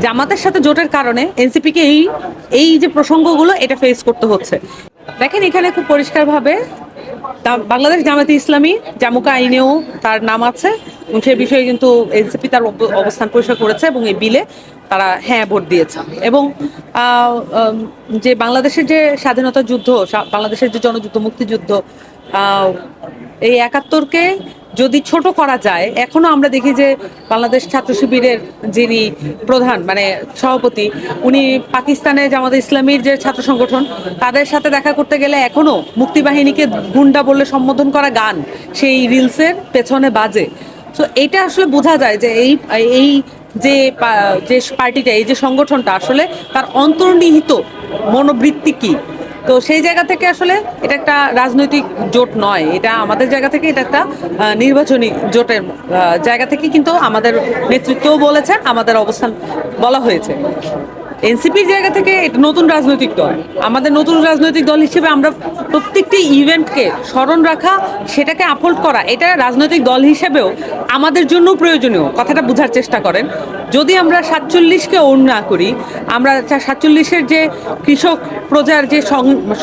জামাতের সাথে জোটের কারণে এনসিপিকে এই এই যে প্রসঙ্গগুলো এটা ফেস করতে হচ্ছে। দেখেন এখানে খুব পরিষ্কারভাবে বাংলাদেশ জামাতে ইসলামী জামুকা আইনেও তার নাম আছে এবং সে বিষয়ে কিন্তু এনসিপি তার অবস্থান পরিষ্কার করেছে এবং এই বিলে তারা হ্যাঁ ভোট দিয়েছে। এবং যে বাংলাদেশের যে স্বাধীনতা যুদ্ধ, বাংলাদেশের যে জনযুদ্ধ, মুক্তিযুদ্ধ, এই ৭১কে যদি ছোট করা যায়, এখনো আমরা দেখি যে বাংলাদেশ ছাত্র শিবিরের যিনি প্রধান মানে সভাপতি, উনি পাকিস্তানে জামাতে ইসলামীর যে ছাত্র সংগঠন তাদের সাথে দেখা করতে গেলে এখনো মুক্তিবাহিনীকে গুন্ডা বলে সম্বোধন করা গান সেই রিলসের পেছনে বাজে। তো এটা আসলে বোঝা যায় যে এই এই যে যে পার্টিটা, এই যে সংগঠনটা আসলে তার অন্তর্নিহিত মনোবৃত্তি কি। তো সেই জায়গা থেকে আসলে এটা একটা রাজনৈতিক জোট নয়, এটা আমাদের জায়গা থেকে এটা একটা নির্বাচনী জোটের জায়গা থেকে কিন্তু আমাদের নেতৃত্বও বলেছে, আমাদের অবস্থান বলা হয়েছে। এনসিপির জায়গা থেকে এটা নতুন রাজনৈতিক দল, আমাদের নতুন রাজনৈতিক দল হিসেবে আমরা প্রত্যেকটি ইভেন্টকে স্মরণ রাখা, সেটাকে আপহোল্ড করা, এটা রাজনৈতিক দল হিসেবেও আমাদের জন্য প্রয়োজনীয়। কথাটা বোঝার চেষ্টা করেন। যদি আমরা ৪৭কে ওন না করি, আমরা ৪৭-এর যে কৃষক প্রজার যে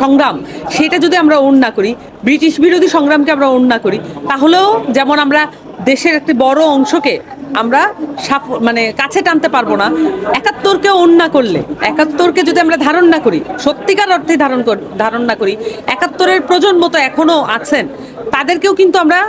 সংগ্রাম, সেটা যদি আমরা ওন না করি, ব্রিটিশ বিরোধী সংগ্রামকে আমরা ওন না করি, তাহলেও যেমন আমরা দেশের একটি বড় অংশকে আমরা মানে কাছে টানতে পারবো না। ৭১কে ওন না করলে, ৭১কে যদি আমরা ধারণ না করি, সত্যিকার অর্থে ধারণ না করি, ৭১-এর প্রজন্ম তো এখনো আছেন, তাদেরকেও কিন্তু আমরা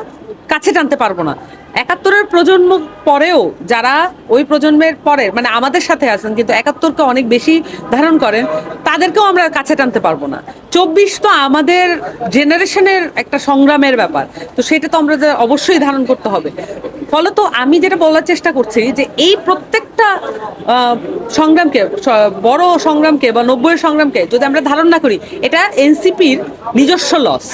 কাছে টানতে পারবো না। ৭১-এর প্রজন্ম পরেও যারা ওই প্রজন্মের পরে মানে আমাদের সাথে আছেন কিন্তু ৭১কে অনেক বেশি ধারণ করেন, তাদেরকেও আমরা কাছে টানতে পারবো না। ২৪ তো আমাদের জেনারেশনের একটা সংগ্রামের ব্যাপার, তো সেটা তো আমরা অবশ্যই ধারণ করতে হবে। ফলত আমি যেটা বলার চেষ্টা করছি যে এই প্রত্যেকটা সংগ্রামকে, বড় সংগ্রামকে বা ৯০-এর সংগ্রামকে যদি আমরা ধারণ না করি, এটা এনসিপির নিজস্ব লস,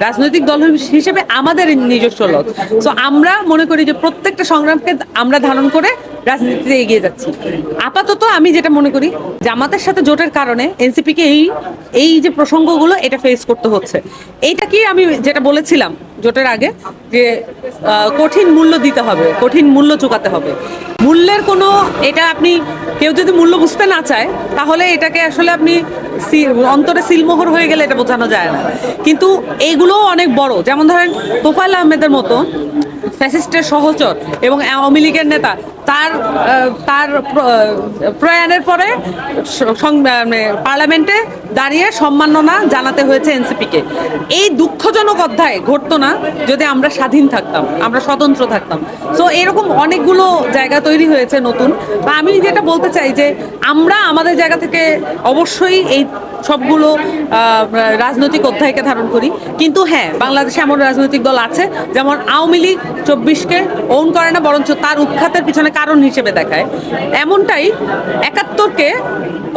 রাজনৈতিক দল হিসেবে আমাদের নিজস্ব লস। তো আমরা মনে করি যে প্রত্যেকটা সংগ্রামকে আমরা ধারণ করে রাজনীতিতে এগিয়ে যাচ্ছি। আপাতত আমি যেটা মনে করি, জামাতের সাথে জোটের কারণে এনসিপিকে এই এই যে প্রসঙ্গগুলো এটা ফেস করতে হচ্ছে। এইটা কি আমি যেটা বলেছিলাম জোটের আগে যে কঠিন মূল্য দিতে হবে, কঠিন মূল্য চুকাতে হবে। মূল্যের কোনো এটা আপনি কেউ যদি মূল্য বুঝতে না চায়, তাহলে এটাকে আসলে আপনি অন্তরে সিলমোহর হয়ে গেলে এটা বোঝানো যায় না। কিন্তু এইগুলোও অনেক বড়, যেমন ধরেন তোফায়েল আহমেদের মতো ফ্যাসিস্টের সহচর এবং আওয়ামী লীগের নেতা, তার তার প্রয়াণের পরে পার্লামেন্টে দাঁড়িয়ে সম্মাননা জানাতে হয়েছে এনসিপিকে। এই দুঃখজনক অধ্যায় ঘটতো না যদি আমরা স্বাধীন থাকতাম, আমরা স্বতন্ত্র থাকতাম। সো এরকম অনেকগুলো জায়গা তৈরি হয়েছে নতুন। বা আমি যেটা বলতে চাই যে আমরা আমাদের জায়গা থেকে অবশ্যই এই সবগুলো রাজনৈতিক অধ্যায়কে ধারণ করি, কিন্তু হ্যাঁ, বাংলাদেশে এমন রাজনৈতিক দল আছে যেমন আওয়ামী লীগ ২৪কে ওন করে না, বরঞ্চ তার উৎখাতের পিছনে কারণ হিসেবে দেখায়। এমনটাই ৭১কে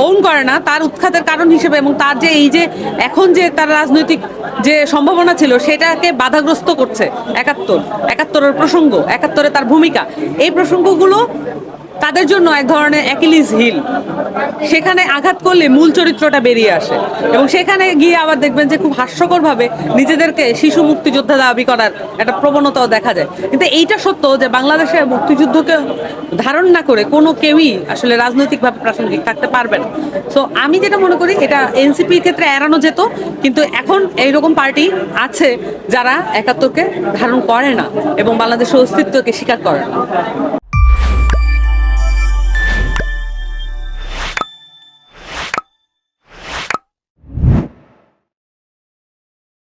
ওন করে না, তার উৎখাতের কারণ হিসেবে, এবং তার যে এই যে এখন যে তার রাজনৈতিক যে সম্ভাবনা ছিল সেটাকে বাধাগ্রস্ত করছে ৭১-এর প্রসঙ্গ, ৭১-এ তার ভূমিকা, এই প্রসঙ্গগুলো তাদের জন্য এক ধরনের অ্যাকিলিস হিল। সেখানে আঘাত করলে মূল চরিত্রটা বেরিয়ে আসে এবং সেখানে গিয়ে আবার দেখবেন যে খুব হাস্যকরভাবে নিজেদেরকে শিশু মুক্তিযোদ্ধা দাবি করার একটা প্রবণতাও দেখা যায়। কিন্তু এইটা সত্য যে বাংলাদেশের মুক্তিযুদ্ধকে ধারণ না করে কোনো কেউই আসলে রাজনৈতিকভাবে প্রাসঙ্গিক থাকতে পারবে না। সো আমি যেটা মনে করি এটা এনসিপির ক্ষেত্রে এড়ানো যেত, কিন্তু এখন এইরকম পার্টি আছে যারা ৭১কে ধারণ করে না এবং বাংলাদেশের অস্তিত্বকে স্বীকার করে না।